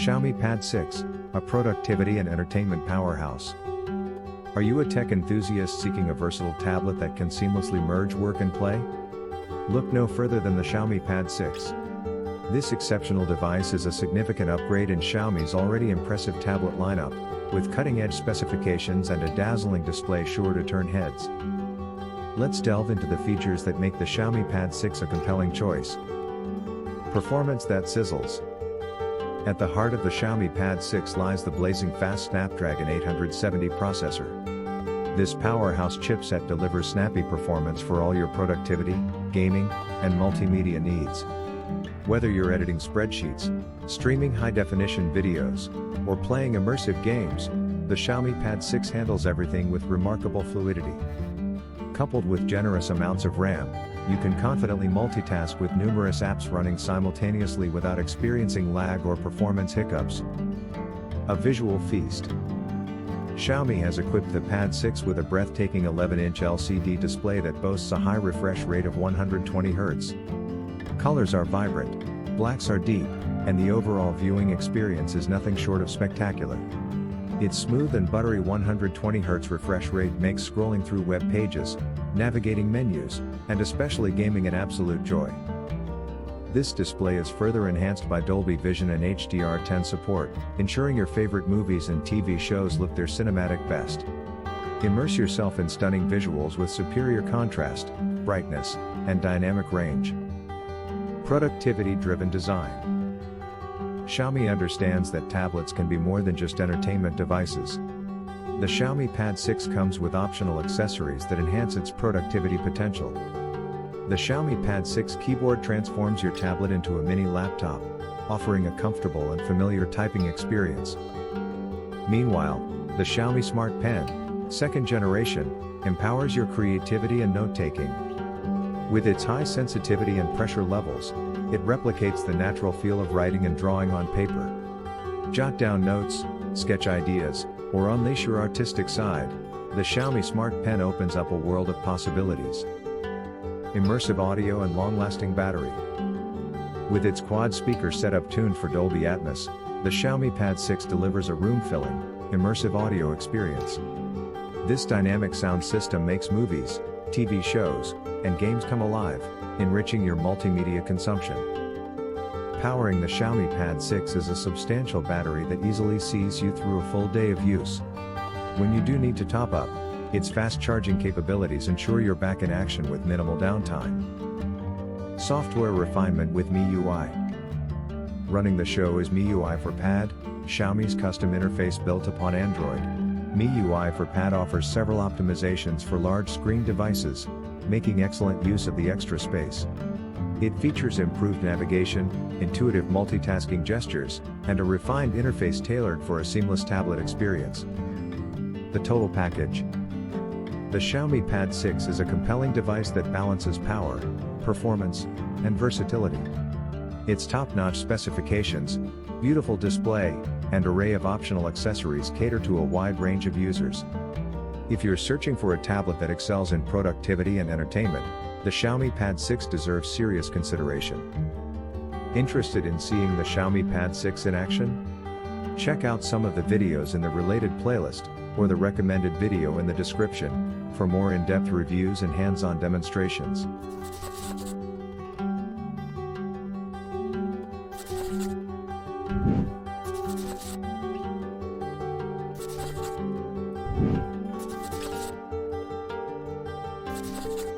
Xiaomi Pad 6, a productivity and entertainment powerhouse. Are you a tech enthusiast seeking a versatile tablet that can seamlessly merge work and play? Look no further than the Xiaomi Pad 6. This exceptional device is a significant upgrade in Xiaomi's already impressive tablet lineup, with cutting-edge specifications and a dazzling display sure to turn heads. Let's delve into the features that make the Xiaomi Pad 6 a compelling choice. Performance that sizzles. At the heart of the Xiaomi Pad 6 lies the blazing fast Snapdragon 870 processor. This powerhouse chipset delivers snappy performance for all your productivity, gaming, and multimedia needs. Whether you're editing spreadsheets, streaming high-definition videos, or playing immersive games, the Xiaomi Pad 6 handles everything with remarkable fluidity. Coupled with generous amounts of RAM, you can confidently multitask with numerous apps running simultaneously without experiencing lag or performance hiccups. A visual feast. Xiaomi has equipped the Pad 6 with a breathtaking 11-inch LCD display that boasts a high refresh rate of 120 Hz. Colors are vibrant, blacks are deep, and the overall viewing experience is nothing short of spectacular. Its smooth and buttery 120 Hz refresh rate makes scrolling through web pages, navigating menus, and especially gaming an absolute joy. This display is further enhanced by Dolby Vision and HDR10 support, ensuring your favorite movies and TV shows look their cinematic best. Immerse yourself in stunning visuals with superior contrast, brightness, and dynamic range. Productivity-driven design. Xiaomi understands that tablets can be more than just entertainment devices. The Xiaomi Pad 6 comes with optional accessories that enhance its productivity potential. The Xiaomi Pad 6 keyboard transforms your tablet into a mini laptop, offering a comfortable and familiar typing experience. Meanwhile, the Xiaomi Smart Pen, second generation, empowers your creativity and note-taking. With its high sensitivity and pressure levels, it replicates the natural feel of writing and drawing on paper. Jot down notes, sketch ideas, or unleash your artistic side, the Xiaomi Smart Pen opens up a world of possibilities. Immersive audio and long-lasting battery. With its quad speaker setup tuned for Dolby Atmos, the Xiaomi Pad 6 delivers a room-filling, immersive audio experience. This dynamic sound system makes movies, TV shows, and games come alive, enriching your multimedia consumption. Powering the Xiaomi Pad 6 is a substantial battery that easily sees you through a full day of use. When you do need to top up, its fast charging capabilities ensure you're back in action with minimal downtime. Software refinement with MIUI. Running the show is MIUI for Pad, Xiaomi's custom interface built upon Android. MIUI for Pad offers several optimizations for large screen devices, making excellent use of the extra space. It features improved navigation, intuitive multitasking gestures, and a refined interface tailored for a seamless tablet experience. The total package. The Xiaomi Pad 6 is a compelling device that balances power, performance, and versatility. Its top-notch specifications, beautiful display, and array of optional accessories cater to a wide range of users. If you're searching for a tablet that excels in productivity and entertainment, the Xiaomi Pad 6 deserves serious consideration. Interested in seeing the Xiaomi Pad 6 in action? Check out some of the videos in the related playlist, or the recommended video in the description, for more in-depth reviews and hands-on demonstrations.